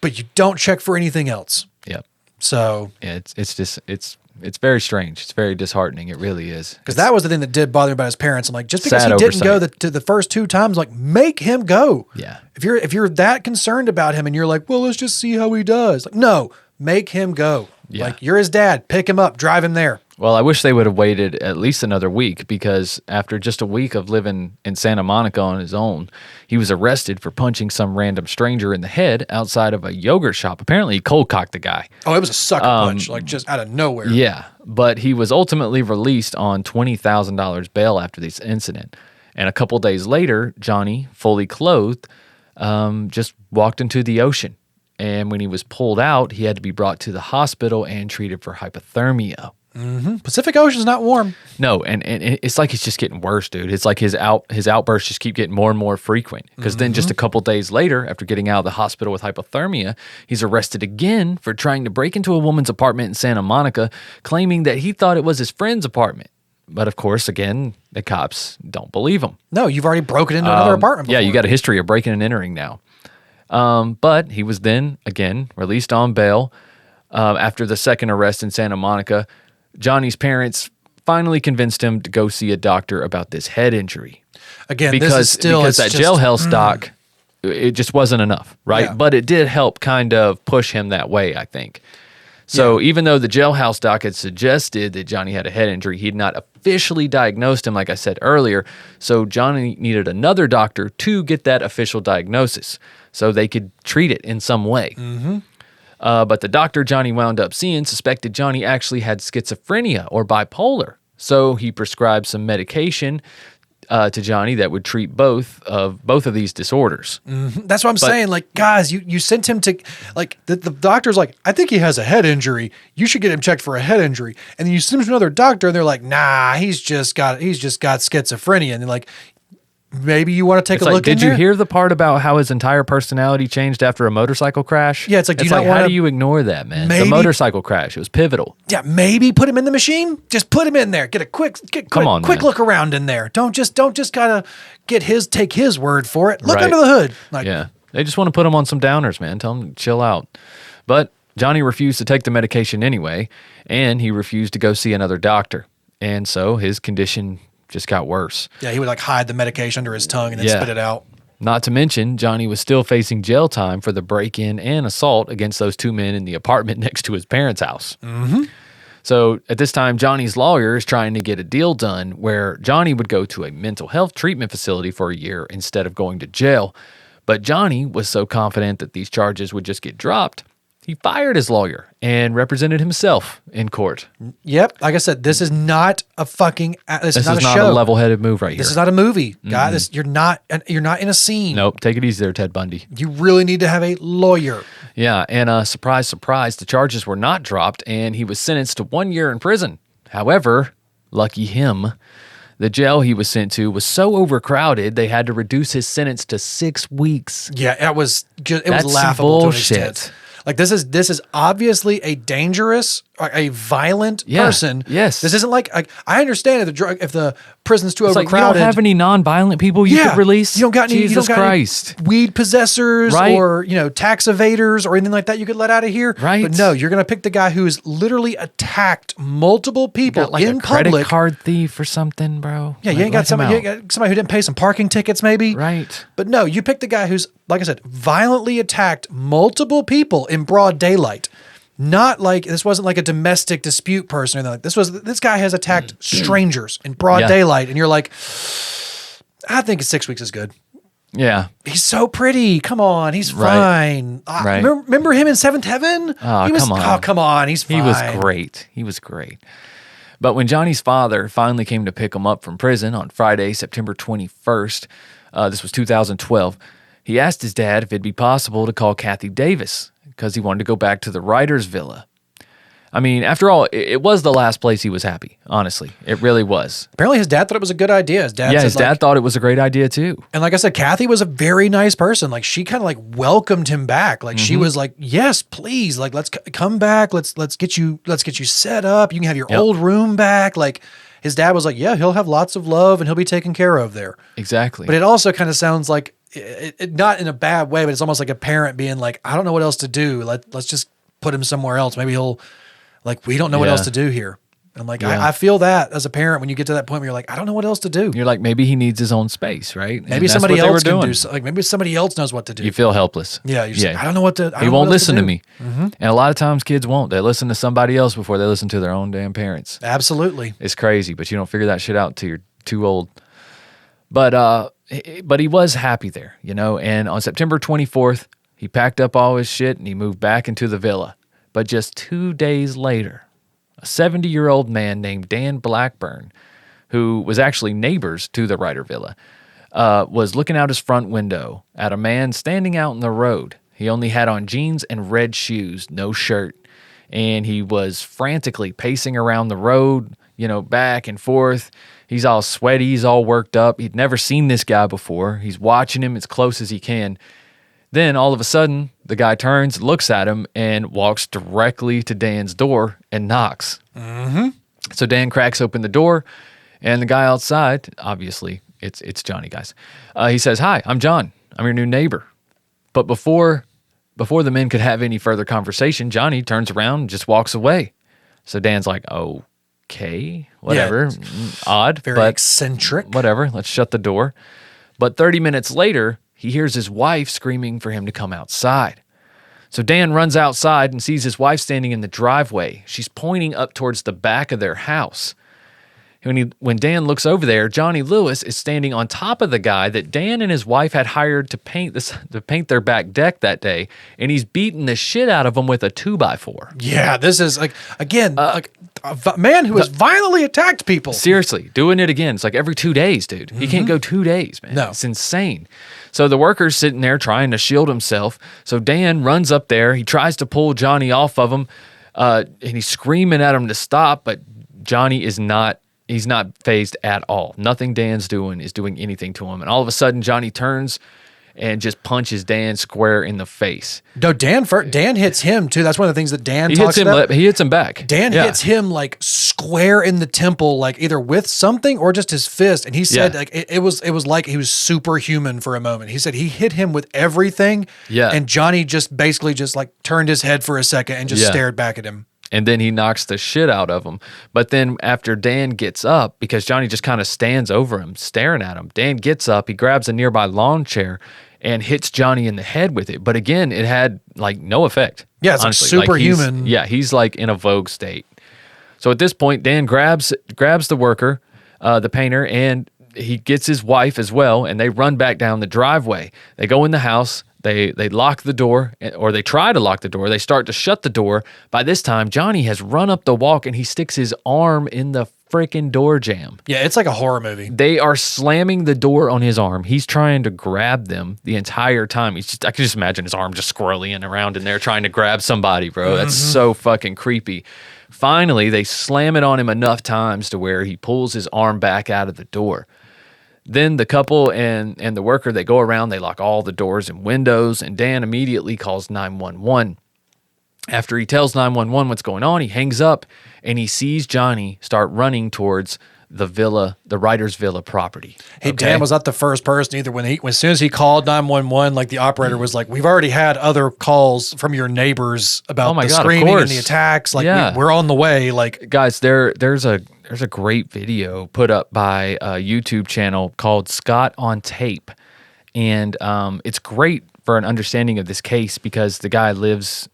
but you don't check for anything else. Yep. So yeah, it's very strange. It's very disheartening. It really is. Because that was the thing that did bother me about his parents. I'm like, just because he didn't go to the first 2 times, like make him go. Yeah. If you're that concerned about him and you're like, well, let's just see how he does. Like, no, make him go. Yeah. Like you're his dad. Pick him up. Drive him there. Well, I wish they would have waited at least another week because after just a week of living in Santa Monica on his own, he was arrested for punching some random stranger in the head outside of a yogurt shop. Apparently, he cold-cocked the guy. Oh, it was a sucker punch, like just out of nowhere. Yeah, but he was ultimately released on $20,000 bail after this incident. And a couple days later, Johnny, fully clothed, just walked into the ocean. And when he was pulled out, he had to be brought to the hospital and treated for hypothermia. Mm-hmm. Pacific Ocean's not warm. No, and it's like it's just getting worse, dude. It's like his outbursts just keep getting more and more frequent. Because then just a couple days later, after getting out of the hospital with hypothermia, he's arrested again for trying to break into a woman's apartment in Santa Monica, claiming that he thought it was his friend's apartment. But of course, again, the cops don't believe him. No, you've already broken into another apartment before. Yeah, you got a history of breaking and entering now. But he was then, again, released on bail after the second arrest in Santa Monica. Johnny's parents finally convinced him to go see a doctor about this head injury. Again, because this is still... because that jailhouse doc, it just wasn't enough, right? Yeah. But it did help kind of push him that way, I think. So even though the jailhouse doc had suggested that Johnny had a head injury, he had not officially diagnosed him, like I said earlier. So Johnny needed another doctor to get that official diagnosis so they could treat it in some way. Mm-hmm. But the doctor Johnny wound up seeing suspected Johnny actually had schizophrenia or bipolar. So he prescribed some medication to Johnny that would treat both of these disorders. Mm-hmm. That's what I'm saying. Like, guys, you sent him to, like, the doctor's like, I think he has a head injury. You should get him checked for a head injury. And then you send him to another doctor, and they're like, nah, he's just got schizophrenia. And they're like, maybe you want to take a look. Did you hear the part about how his entire personality changed after a motorcycle crash? Yeah, it's like, how do you ignore that, man? The motorcycle crash, it was pivotal. Yeah, maybe put him in the machine. Just put him in there. Get a quick look around in there. Don't just gotta take his word for it. Look under the hood. Like, yeah, they just want to put him on some downers, man. Tell him to chill out. But Johnny refused to take the medication anyway, and he refused to go see another doctor, and so his condition just got worse. Yeah, he would like hide the medication under his tongue and then spit it out. Not to mention, Johnny was still facing jail time for the break-in and assault against those two men in the apartment next to his parents' house. Mm-hmm. So at this time, Johnny's lawyer is trying to get a deal done where Johnny would go to a mental health treatment facility for a year instead of going to jail. But Johnny was so confident that these charges would just get dropped, he fired his lawyer and represented himself in court. Yep. Like I said, this is not a fucking. This is not a show. A level-headed move right here. This is not a movie, guy. You're not in a scene. Nope. Take it easy there, Ted Bundy. You really need to have a lawyer. Yeah, and surprise, surprise, the charges were not dropped, and he was sentenced to 1 year in prison. However, lucky him, the jail he was sent to was so overcrowded they had to reduce his sentence to 6 weeks. Yeah, it was just That's was laughable bullshit. to an extent. Like this is obviously a dangerous, a violent person. Yes. This isn't like I understand if the prison's too overcrowded. Like you don't have any non-violent people you could release. You don't got any. Jesus Christ. Weed possessors, right? Or tax evaders or anything like that. You could let out of here. Right. But no, you're gonna pick the guy who's literally attacked multiple people like in a credit public. Card thief or something, bro. Yeah, you ain't got somebody who didn't pay some parking tickets, maybe. Right. But no, you pick the guy who's, like I said, violently attacked multiple people in broad daylight. Not like this wasn't like a domestic dispute person or anything. Like this guy has attacked strangers in broad daylight, and you're like, I think 6 weeks is good. Yeah. He's so pretty. Come on, he's fine. Right. Remember him in Seventh Heaven? Oh, come on. Oh, come on, he's fine. He was great. But when Johnny's father finally came to pick him up from prison on Friday, September 21st, this was 2012, he asked his dad if it'd be possible to call Kathy Davis because he wanted to go back to the writer's villa. I mean, after all, it was the last place he was happy, honestly. It really was. Apparently his dad thought it was a good idea. His dad thought it was a great idea too. And like I said, Kathy was a very nice person. Like she kind of like welcomed him back. Like she was like, yes, please. Like, let's come back. Let's get you set up. You can have your old room back. Like his dad was like, yeah, he'll have lots of love and he'll be taken care of there. Exactly. But it also kind of sounds like, it not in a bad way, but it's almost like a parent being like, I don't know what else to do. Let's just put him somewhere else. Maybe he'll, like, we don't know what else to do here. I'm like, Yeah. I feel that as a parent when you get to that point where you're like, I don't know what else to do. You're like, maybe he needs his own space, right? And Maybe that's somebody what they were else can doing. do so, like maybe somebody else knows what to do. You feel helpless. Yeah, you're just like, I don't know what to. I He don't know won't what else listen to do. me. And a lot of times kids won't. They listen to somebody else before they listen to their own damn parents. Absolutely. It's crazy, but you don't figure that shit out till you're too old. But he was happy there, you know. And on September 24th, he packed up all his shit and he moved back into the villa. But just 2 days later, a 70-year-old man named Dan Blackburn, who was actually neighbors to the Ryder Villa, was looking out his front window at a man standing out in the road. He only had on jeans and red shoes, no shirt, and he was frantically pacing around the road, you know, back and forth. He's all sweaty, he's all worked up. He'd never seen this guy before. He's watching him as close as he can. Then all of a sudden, the guy turns, looks at him, and walks directly to Dan's door and knocks. Mm-hmm. So Dan cracks open the door, and the guy outside, obviously, it's Johnny, guys. He says, "Hi, I'm John. I'm your new neighbor." But before the men could have any further conversation, Johnny turns around and just walks away. So Dan's like, okay, whatever, odd, Very but eccentric. whatever, let's shut the door. But 30 minutes later, he hears his wife screaming for him to come outside. So Dan runs outside and sees his wife standing in the driveway. She's pointing up towards the back of their house. When Dan looks over there, Johnny Lewis is standing on top of the guy that Dan and his wife had hired to paint their back deck that day, and he's beating the shit out of him with a 2x4. Yeah, this is like, again, like a man who has violently attacked people. Seriously, doing it again. It's like every 2 days, dude. He can't go 2 days, man. No. It's insane. So the worker's sitting there trying to shield himself. So Dan runs up there. He tries to pull Johnny off of him, and he's screaming at him to stop, but Johnny is not. He's not fazed at all. Nothing Dan's doing is doing anything to him. And all of a sudden, Johnny turns and just punches Dan square in the face. No, Dan hits him too. That's one of the things that Dan talks about. He hits him back. Dan hits him like square in the temple, like either with something or just his fist. And he said like it was like he was superhuman for a moment. He said he hit him with everything. Yeah. And Johnny just basically just like turned his head for a second and just stared back at him. And then he knocks the shit out of him. But then after Dan gets up, because Johnny just kind of stands over him, staring at him, Dan gets up, he grabs a nearby lawn chair and hits Johnny in the head with it. But again, it had like no effect. Yeah, it's honestly. like superhuman. He's like in a vogue state. So at this point, Dan grabs the worker, the painter, and he gets his wife as well, and they run back down the driveway. They go in the house. They lock the door, or they try to lock the door. They start to shut the door. By this time, Johnny has run up the walk, and he sticks his arm in the freaking door jamb. Yeah, it's like a horror movie. They are slamming the door on his arm. He's trying to grab them the entire time. I can just imagine his arm just squirreling around in there trying to grab somebody, bro. That's so fucking creepy. Finally, they slam it on him enough times to where he pulls his arm back out of the door. Then the couple and the worker, they go around, they lock all the doors and windows, and Dan immediately calls 911. After he tells 911 what's going on, he hangs up, and he sees Johnny start running towards the villa, the Ryder's Villa property. Hey, Dan was not the first person either. As soon as he called 911, like the operator was like, "We've already had other calls from your neighbors about the screaming and the attacks. Like we're on the way." Like, guys, there's a great video put up by a YouTube channel called Scott on Tape, and it's great for an understanding of this case because the guy lives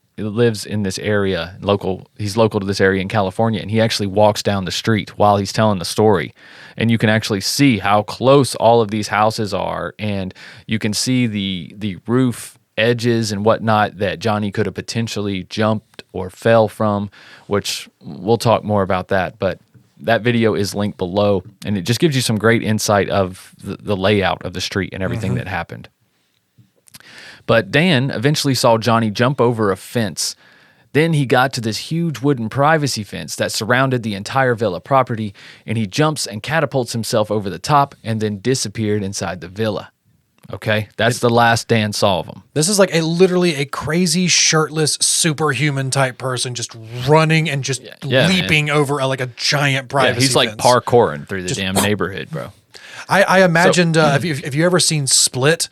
in this area, he's local to this area in California, and he actually walks down the street while he's telling the story. And you can actually see how close all of these houses are, and you can see the roof edges and whatnot that Johnny could have potentially jumped or fell from, which we'll talk more about that. But that video is linked below, and it just gives you some great insight of the layout of the street and everything that happened. But Dan eventually saw Johnny jump over a fence. Then he got to this huge wooden privacy fence that surrounded the entire villa property, and he jumps and catapults himself over the top and then disappeared inside the villa. Okay? That's the last Dan saw of him. This is like literally a crazy, shirtless, superhuman type person just running and just leaping over like a giant privacy he's like fence. Parkouring through the damn neighborhood, bro. I imagined, if you ever seen Split,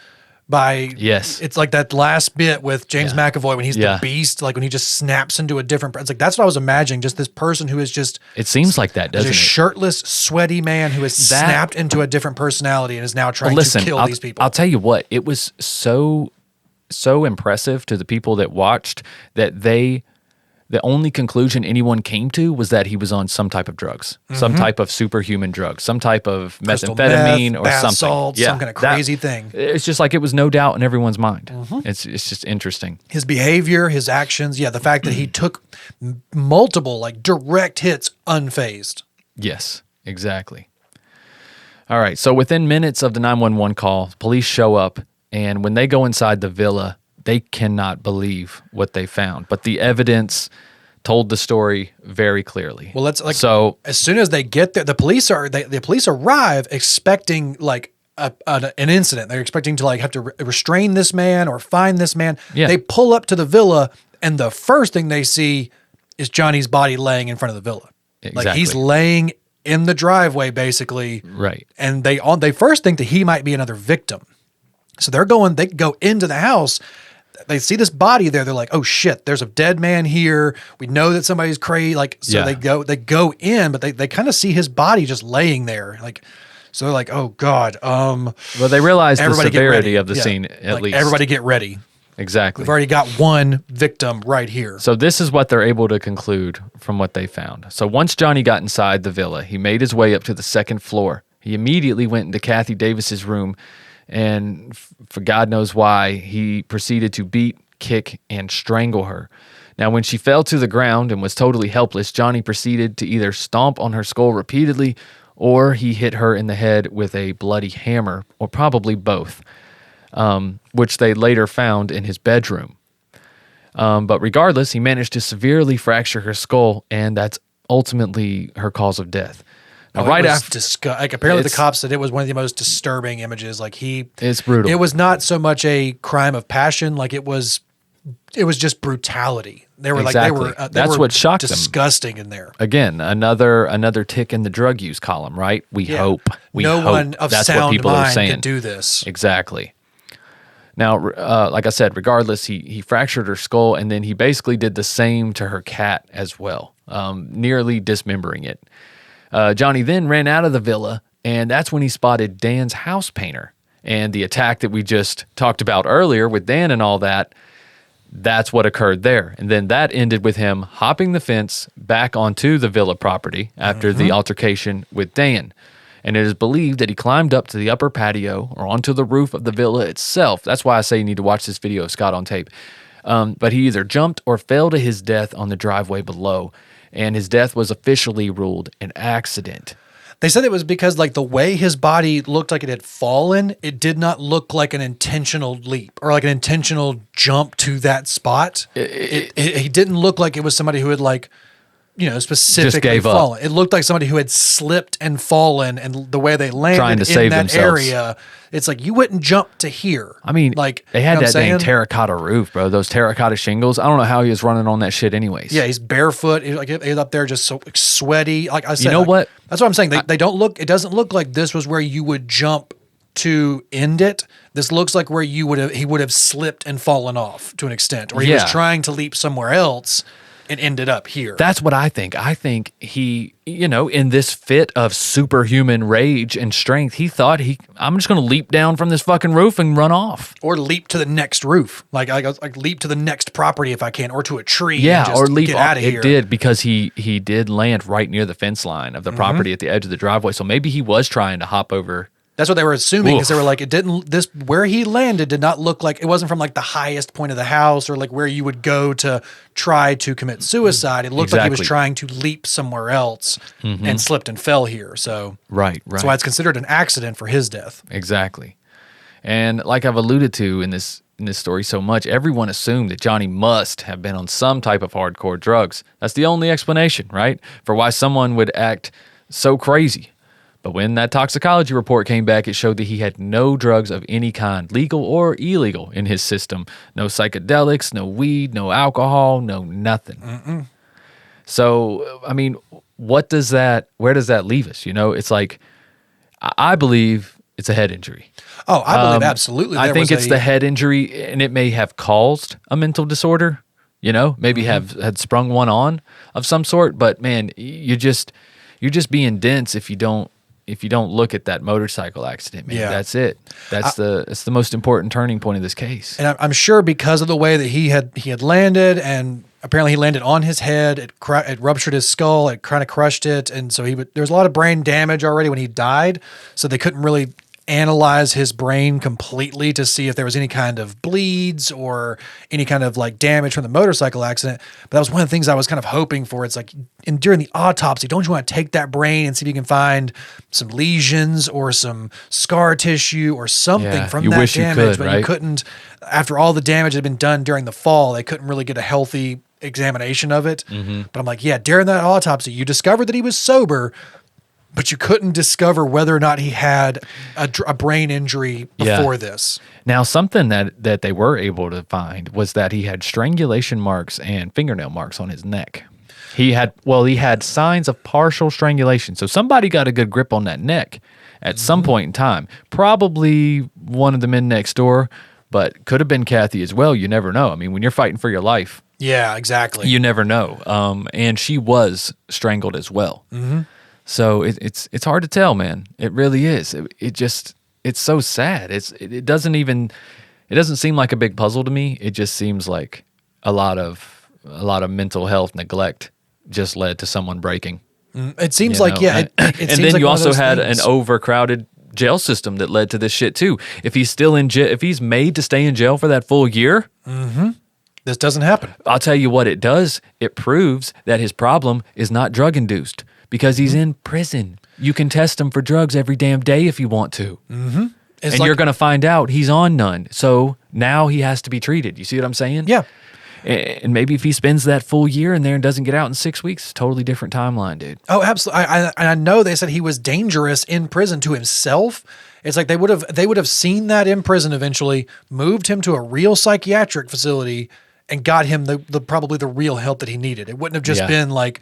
by Yes. it's like that last bit with James McAvoy when he's Yeah. the beast, like when he just snaps into a different, it's like that's what I was imagining, just this person who is just It seems like that, doesn't a it? shirtless, sweaty man who has snapped into a different personality and is now trying to kill these people. I'll tell you what, it was so impressive to the people that watched that the only conclusion anyone came to was that he was on some type of drugs, some type of superhuman drug, some type of Crystal methamphetamine meth, or bath something. salts, some kind of crazy thing. It's just like it was no doubt in everyone's mind. It's just interesting. His behavior, his actions, the fact that he took multiple like direct hits unfazed. Yes, exactly. All right. So within minutes of the 911 call, police show up, and when they go inside the villa, they cannot believe what they found. But the evidence told the story very clearly. Well, let's so as soon as they get there, the police arrive expecting like an incident. They're expecting to like have to restrain this man or find this man. Yeah. They pull up to the villa, and the first thing they see is Johnny's body laying in front of the villa. Exactly. Like he's laying in the driveway, basically. Right. And they first think that he might be another victim. So they go into the house. They see this body there. They're like, oh shit, there's a dead man here. We know that somebody's crazy. Like, so they go in, but they kind of see his body just laying there. Like, so they're like, oh God. Well, they realize the Everybody get severity ready. of the Yeah. scene, at Like, least. everybody get ready. Exactly. We've already got one victim right here. So this is what they're able to conclude from what they found. So once Johnny got inside the villa, he made his way up to the second floor. He immediately went into Kathy Davis's room, and for God knows why, he proceeded to beat, kick, and strangle her. Now, when she fell to the ground and was totally helpless, Johnny proceeded to either stomp on her skull repeatedly, or he hit her in the head with a bloody hammer, or probably both, which they later found in his bedroom. But regardless, he managed to severely fracture her skull, and that's ultimately her cause of death. Now, right after, apparently the cops said it was one of the most disturbing images. Like it's brutal. It was not so much a crime of passion, like it was just brutality. They were Exactly. That's what shocked them. Disgusting in there. Again, another tick in the drug use column, right? We hope. No hope. one of That's sound what people are mind saying. could do this. Exactly. Now, like I said, regardless, he fractured her skull, and then he basically did the same to her cat as well, nearly dismembering it. Johnny then ran out of the villa, and that's when he spotted Dan's house painter. And the attack that we just talked about earlier with Dan and all that, that's what occurred there. And then that ended with him hopping the fence back onto the villa property after the altercation with Dan. And it is believed that he climbed up to the upper patio or onto the roof of the villa itself. That's why I say you need to watch this video of Scott on tape. But he either jumped or fell to his death on the driveway below. And his death was officially ruled an accident. They said it was because like the way his body looked like it had fallen, it did not look like an intentional leap or like an intentional jump to that spot. He didn't look like it was somebody who had like, specifically gave up. fallen. It looked like somebody who had slipped and fallen, and the way they landed Trying to in save that themselves. area, it's like you wouldn't jump to here. I mean, like they had that dang saying? terracotta roof, bro. Those terracotta shingles. I don't know how he was running on that shit anyways. Yeah, he's barefoot. He's up there just so sweaty. Like I said, know what? That's what I'm saying. They don't look. It doesn't look like this was where you would jump to end it. This looks like where he would have slipped and fallen off to an extent, or he was trying to leap somewhere else and ended up here. That's what I think. I think he, in this fit of superhuman rage and strength, he thought I'm just going to leap down from this fucking roof and run off. Or leap to the next roof. Like leap to the next property if I can, or to a tree. Yeah, and just or leap get out of here. It did, because he did land right near the fence line of the property at the edge of the driveway. So maybe he was trying to hop over. That's what they were assuming, because they Oof. were like, where he landed did not look like, it wasn't from like the highest point of the house or like where you would go to try to commit suicide. It looked like he was trying to leap somewhere else and slipped and fell here. So Right. that's why it's considered an accident for his death. Exactly. And like I've alluded to in this story so much, everyone assumed that Johnny must have been on some type of hardcore drugs. That's the only explanation, right, for why someone would act so crazy. But when that toxicology report came back, it showed that he had no drugs of any kind, legal or illegal, in his system. No psychedelics, no weed, no alcohol, no nothing. So, I mean, where does that leave us? It's like, I believe it's a head injury. Oh, I believe absolutely. I there think was it's the head injury, and it may have caused a mental disorder. Maybe had sprung one on of some sort. But man, you're just being dense if you don't look at that motorcycle accident. Man, that's it. That's the most important turning point of this case. And I'm sure because of the way that he had landed, and apparently he landed on his head, it ruptured his skull, it kind of crushed it, and so there was a lot of brain damage already when he died. So they couldn't really analyze his brain completely to see if there was any kind of bleeds or any kind of like damage from the motorcycle accident. But that was one of the things I was kind of hoping for. It's like during the autopsy, don't you want to take that brain and see if you can find some lesions or some scar tissue or something from that damage? But you couldn't, after all the damage had been done during the fall, they couldn't really get a healthy examination of it. But I'm like, during that autopsy, you discovered that he was sober, but you couldn't discover whether or not he had a brain injury before this. Now, something that they were able to find was that he had strangulation marks and fingernail marks on his neck. He had signs of partial strangulation. So somebody got a good grip on that neck at some point in time. Probably one of the men next door, but could have been Kathy as well. You never know. I mean, when you're fighting for your life. Yeah, exactly. You never know. And she was strangled as well. So it's hard to tell, man. It really is. It's so sad. It doesn't seem like a big puzzle to me. It just seems like a lot of mental health neglect just led to someone breaking. It seems like and then you also had an overcrowded jail system that led to this shit too. If he's still in jail, if he's made to stay in jail for that full year, this doesn't happen. I'll tell you what it does. It proves that his problem is not drug induced. Because he's in prison. You can test him for drugs every damn day if you want to. And you're going to find out he's on none. So now he has to be treated. You see what I'm saying? Yeah. And maybe if he spends that full year in there and doesn't get out in 6 weeks, totally different timeline, dude. Oh, absolutely. I know they said he was dangerous in prison to himself. It's like they would have seen that in prison eventually, moved him to a real psychiatric facility, and got him probably the real help that he needed. It wouldn't have just been like,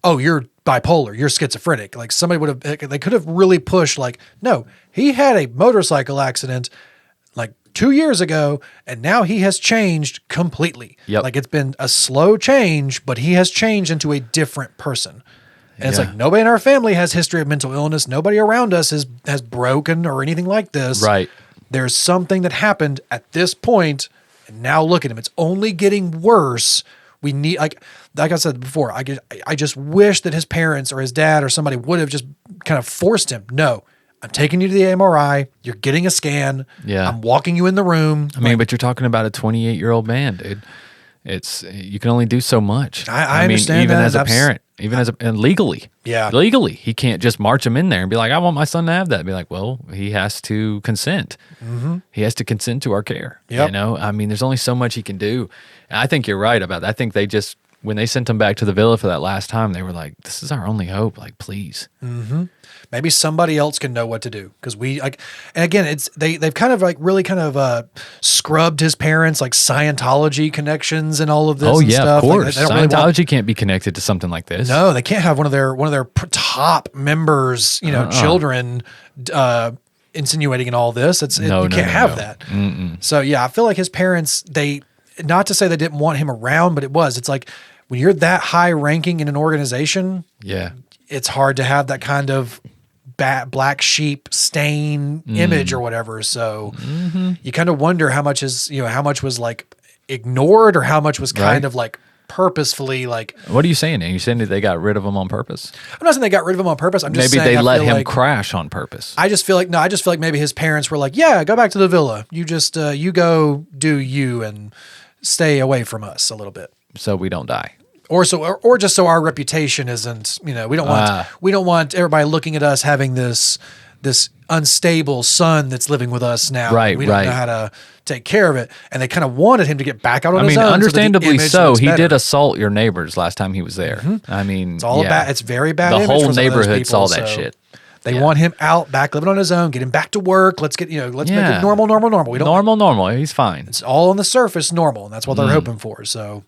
oh, you're bipolar, you're schizophrenic. Like they could have really pushed like, no, he had a motorcycle accident like 2 years ago, and now he has changed completely. Like it's been a slow change, but he has changed into a different person. And it's like, nobody in our family has history of mental illness. Nobody around us has broken or anything like this. Right. There's something that happened at this point, and now look at him. It's only getting worse. We need, like I said before, I just wish that his parents or his dad or somebody would have just kind of forced him. No, I'm taking you to the MRI. You're getting a scan. Yeah. I'm walking you in the room. I mean, but you're talking about a 28-year-old man, dude. You can only do so much. I understand even that. As a parent, and legally. Yeah. Legally, he can't just march him in there and be like, I want my son to have that. Be like, well, he has to consent. He has to consent to our care. Yep. I mean, there's only so much he can do. And I think you're right about that. I think when they sent him back to the villa for that last time, they were like, this is our only hope. Like, please. Maybe somebody else can know what to do. Because and again, they've kind of like really kind of scrubbed his parents, like Scientology connections and all of this. Oh and yeah, stuff. of course. Like, Scientology can't be connected to something like this. No, they can't have one of their top members, children, insinuating in all this. You can't have that. So yeah, I feel like his parents, not to say they didn't want him around, but it's like when you're that high ranking in an organization, it's hard to have that kind of black sheep stain image or whatever. So you kind of wonder how much was like ignored or how much was kind of like purposefully like. What are you saying? Are you saying that they got rid of him on purpose? I'm not saying they got rid of him on purpose. I'm just saying maybe they let him crash on purpose. I just feel like maybe his parents were like, yeah, go back to the villa. You just you go do you and stay away from us a little bit, so we don't die. Or just so our reputation isn't, we don't want everybody looking at us having this unstable son that's living with us now. Right, we don't know how to take care of it. And they kind of wanted him to get back out on his own. Understandably so. He did assault your neighbors last time he was there. I mean, it's very bad. The image whole for some of those neighborhood people, saw that shit. They want him out, back living on his own, get him back to work. Let's make it normal. We don't normal. He's fine. It's all on the surface normal, and that's what they're hoping for. So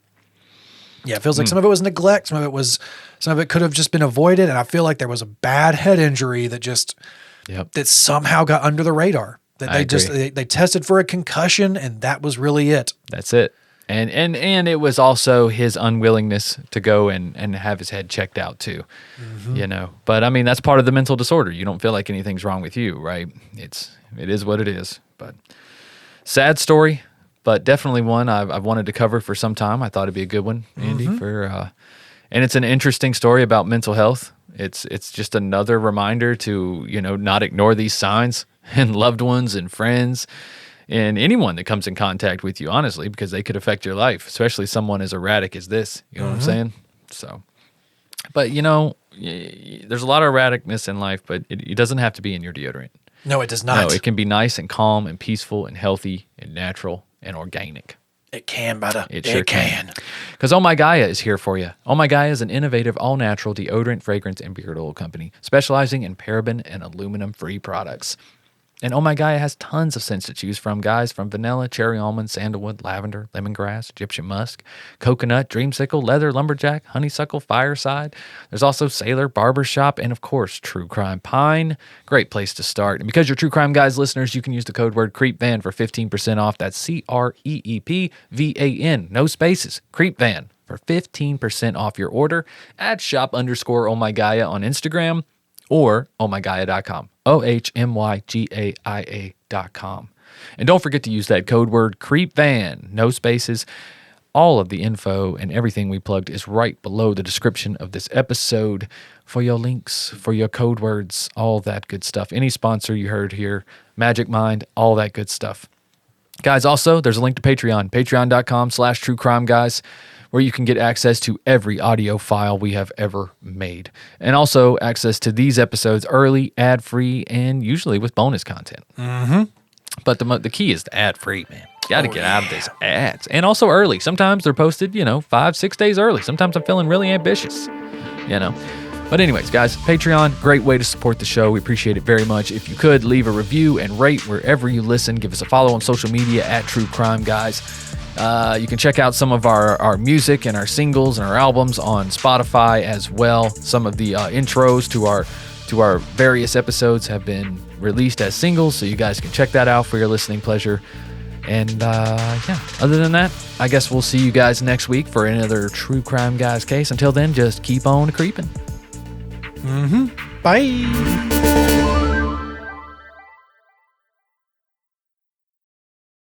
yeah, it feels like some of it was neglect, some of it could have just been avoided, and I feel like there was a bad head injury that just that somehow got under the radar. That I they tested for a concussion, and that was really it. That's it. And it was also his unwillingness to go and have his head checked out too, But I mean, that's part of the mental disorder. You don't feel like anything's wrong with you, right? It is what it is. But sad story, but definitely one I've wanted to cover for some time. I thought it'd be a good one, Andy. And it's an interesting story about mental health. It's just another reminder to not ignore these signs in loved ones and friends. And anyone that comes in contact with you, honestly, because they could affect your life, especially someone as erratic as this. You know what I'm saying? So, but there's a lot of erraticness in life, but it doesn't have to be in your deodorant. No, it does not. No, it can be nice and calm and peaceful and healthy and natural and organic. It can, brother. It sure can. Because Oh My Gaia is here for you. Oh My Gaia is an innovative, all-natural deodorant, fragrance, and beard oil company specializing in paraben and aluminum-free products. And Oh My Gaia has tons of scents to choose from, guys, from vanilla, cherry almond, sandalwood, lavender, lemongrass, Egyptian musk, coconut, dreamsicle, leather, lumberjack, honeysuckle, fireside. There's also sailor, barbershop, and of course, true crime pine. Great place to start. And because you're True Crime Guys listeners, you can use the code word Creepvan for 15% off. That's CREEPVAN, no spaces, Creepvan, for 15% off your order at shop_Oh My Gaia on Instagram or ohmygaia.com. OHMYGAIA.com. And don't forget to use that code word Creepvan, no spaces. All of the info and everything we plugged is right below the description of this episode for your links, for your code words, all that good stuff. Any sponsor you heard here, Magic Mind, all that good stuff. Guys, also, there's a link to Patreon, patreon.com/truecrimeguys, where you can get access to every audio file we have ever made. And also access to these episodes early, ad-free, and usually with bonus content. But the key is the ad-free, man. You got to get out of these ads. And also early. Sometimes they're posted, 5-6 days early. Sometimes I'm feeling really ambitious, But anyways, guys, Patreon, great way to support the show. We appreciate it very much. If you could, leave a review and rate wherever you listen. Give us a follow on social media at True Crime Guys. You can check out some of our music and our singles and our albums on Spotify as well. Some of the intros to our various episodes have been released as singles, so you guys can check that out for your listening pleasure. And other than that, I guess we'll see you guys next week for another True Crime Guys case. Until then, just keep on creeping. Bye.